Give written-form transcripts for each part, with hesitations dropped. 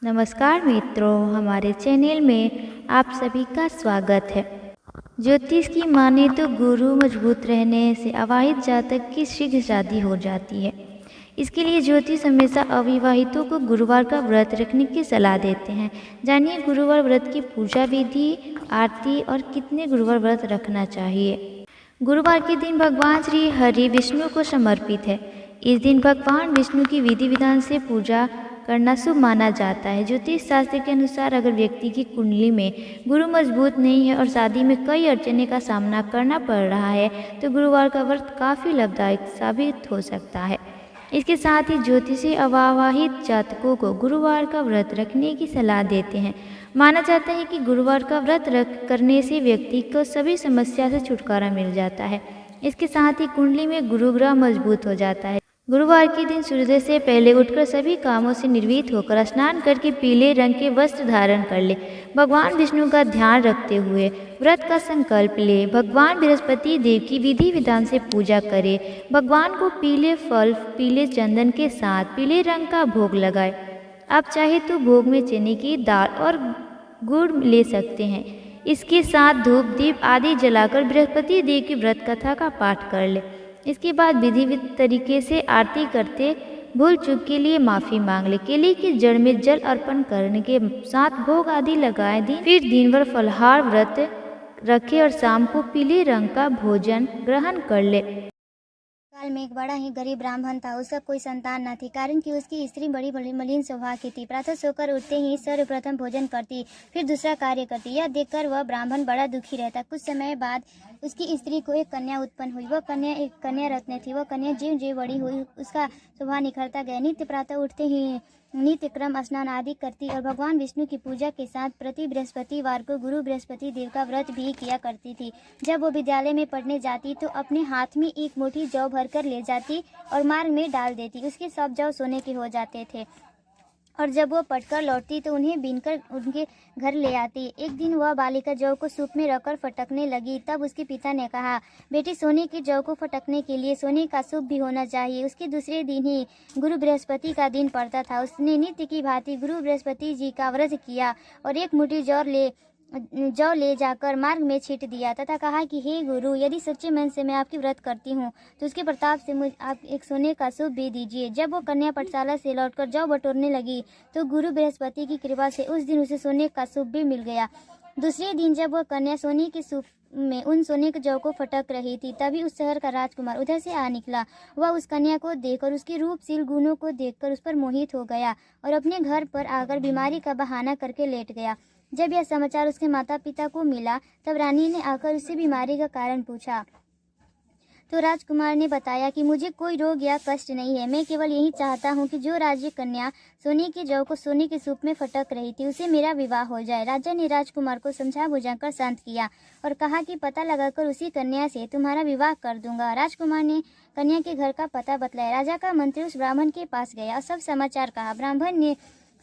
नमस्कार मित्रों, हमारे चैनल में आप सभी का स्वागत है। ज्योतिष की माने तो गुरु मजबूत रहने से अविवाहित जातक की शीघ्र शादी हो जाती है। इसके लिए ज्योतिष हमेशा अविवाहितों को गुरुवार का व्रत रखने की सलाह देते हैं। जानिए गुरुवार व्रत की पूजा विधि, आरती और कितने गुरुवार व्रत रखना चाहिए। गुरुवार के दिन भगवान श्री हरि विष्णु को समर्पित है। इस दिन भगवान विष्णु की विधि विधान से पूजा करना शुभ माना जाता है। ज्योतिष शास्त्र के अनुसार अगर व्यक्ति की कुंडली में गुरु मजबूत नहीं है और शादी में कई अड़चने का सामना करना पड़ रहा है तो गुरुवार का व्रत काफ़ी लाभदायक साबित हो सकता है। इसके साथ ही ज्योतिषी अविवाहित जातकों को गुरुवार का व्रत रखने की सलाह देते हैं। माना जाता है कि गुरुवार का व्रत करने से व्यक्ति को सभी समस्या से छुटकारा मिल जाता है। इसके साथ ही कुंडली में गुरु ग्रह मजबूत हो जाता है। गुरुवार के दिन सूर्योदय से पहले उठकर सभी कामों से निर्वृत्त होकर स्नान करके पीले रंग के वस्त्र धारण कर ले। भगवान विष्णु का ध्यान रखते हुए व्रत का संकल्प ले। भगवान बृहस्पति देव की विधि विधान से पूजा करे। भगवान को पीले फल, पीले चंदन के साथ पीले रंग का भोग लगाए। आप चाहे तो भोग में चने की दाल और गुड़ ले सकते हैं। इसके साथ धूप दीप आदि जलाकर बृहस्पति देव की व्रत कथा का पाठ कर ले। इसके बाद विधिवत तरीके से आरती करते भूल चूक के लिए माफ़ी मांग ले। केले की जड़ में जल अर्पण करने के साथ भोग आदि लगाए दी। फिर दिन भर फलाहार व्रत रखे और शाम को पीले रंग का भोजन ग्रहण कर ले। काल में एक बड़ा ही गरीब ब्राह्मण था। उसका कोई संतान न थी, कारण कि उसकी स्त्री बड़ी बड़ी मलिन स्वभाव की थी। प्रातः सोकर उठते ही सर्वप्रथम भोजन करती, फिर दूसरा कार्य करती। यह देखकर वह ब्राह्मण बड़ा दुखी रहता। कुछ समय बाद उसकी स्त्री को एक कन्या उत्पन्न हुई। वह कन्या एक कन्या रत्न थी। वह कन्या जीव जीव बड़ी हुई, उसका स्वभाव निखरता गया। नित्य प्रातः उठते ही नित्य क्रम स्नान आदि करती और भगवान विष्णु की पूजा के साथ प्रति बृहस्पतिवार को गुरु बृहस्पति देव का व्रत भी किया करती थी। जब वो विद्यालय में पढ़ने जाती तो अपने हाथ में एक मुट्ठी जौ भरकर ले जाती और मार्ग में डाल देती। उसके सब जौ सोने के हो जाते थे और जब वो पढ़कर लौटती तो उन्हें बीनकर उनके घर ले आती। एक दिन वह बालिका जौ को सूप में रखकर फटकने लगी। तब उसके पिता ने कहा, बेटी, सोने की जौ को फटकने के लिए सोने का सूप भी होना चाहिए। उसके दूसरे दिन ही गुरु बृहस्पति का दिन पड़ता था। उसने नित्य की भांति गुरु बृहस्पति जी का व्रत किया और एक मुट्ठी जौ ले जाकर मार्ग में छींट दिया तथा कहा कि हे गुरु, यदि सच्चे मन से मैं आपकी व्रत करती हूँ तो उसके प्रताप से मुझे आप एक सोने का सूप भी दीजिए। जब वो कन्या पाठशाला से लौटकर जौ बटोरने लगी तो गुरु बृहस्पति की कृपा से उस दिन उसे सोने का सूप भी मिल गया। दूसरे दिन जब वह कन्या सोने के सूप में उन सोने के जौ को फटक रही थी, तभी उस शहर का राजकुमार उधर से आ निकला। वह उस कन्या को देखकर, उसके रूपशील गुणों को देखकर उस पर मोहित हो गया और अपने घर पर आकर बीमारी का बहाना करके लेट गया। जब यह समाचार उसके माता पिता को मिला तब रानी ने आकर उससे बीमारी का कारण पूछा तो राजकुमार ने बताया कि मुझे कोई रोग या कष्ट नहीं है। मैं केवल यही चाहता हूँ कि जो राज्य कन्या सोने के जौ को सोने के सूप में फटक रही थी उसे मेरा विवाह हो जाए। राजा ने राजकुमार को समझा बुझाकर शांत किया और कहा कि पता लगाकर उसी कन्या से तुम्हारा विवाह कर दूंगा। राजकुमार ने कन्या के घर का पता बतलाया। राजा का मंत्री उस ब्राह्मण के पास गया और सब समाचार कहा। ब्राह्मण ने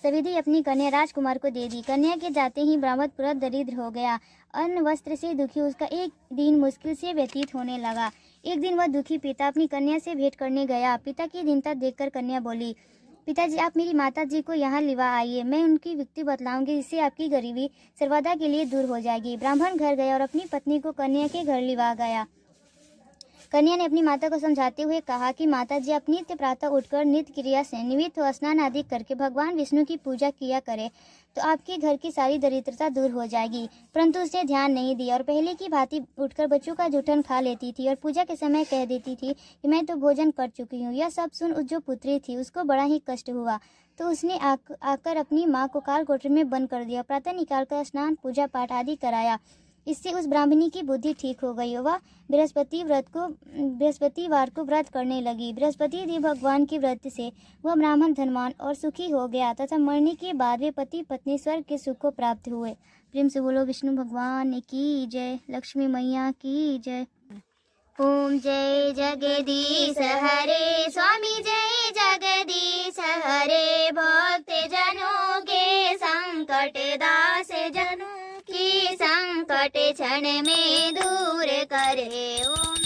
सविधि अपनी कन्या राजकुमार को दे दी। कन्या के जाते ही ब्राह्मण पूरा दरिद्र हो गया। अन्न वस्त्र से दुखी उसका एक दिन मुश्किल से व्यतीत होने लगा। एक दिन वह दुखी पिता अपनी कन्या से भेंट करने गया। पिता की दीनता देखकर कन्या बोली, पिताजी, आप मेरी माता जी को यहाँ लिवा आइए। मैं उनकी युक्ति बतलाऊंगी, जिससे आपकी गरीबी सर्वदा के लिए दूर हो जाएगी। ब्राह्मण घर गया और अपनी पत्नी को कन्या के घर लिवा गया। कन्या ने अपनी माता को समझाते हुए कहा कि माता जी, आप नित्य प्रातः उठकर नित्य क्रिया से निवृत्त हो स्नान आदि करके भगवान विष्णु की पूजा किया करें तो आपके घर की सारी दरिद्रता दूर हो जाएगी। परंतु उसने ध्यान नहीं दिया और पहले की भांति उठकर बच्चों का जूठन खा लेती थी और पूजा के समय कह देती थी कि मैं तो भोजन कर चुकी हूँ। यह सब सुन जो पुत्री थी उसको बड़ा ही कष्ट हुआ, तो उसने आकर अपनी माँ को कालकोठरी में बंद कर दिया। प्रातः निकालकर स्नान पूजा पाठ आदि कराया। इससे उस ब्राह्मणी की बुद्धि ठीक हो गई। वह बृहस्पतिवार को व्रत करने लगी। बृहस्पति देव भगवान के व्रत से वह ब्राह्मण धनवान और सुखी हो गया तथा मरने के बाद वे पति पत्नी स्वर्ग के सुख को प्राप्त हुए। प्रेम से बोलो विष्णु भगवान की जय, लक्ष्मी मैया की जय। ओम जय जगदीश हरे, स्वामी जय जगदीश हरे। भक्त जनों के संकट दास जनों की संकट क्षण में दूर करे। ओम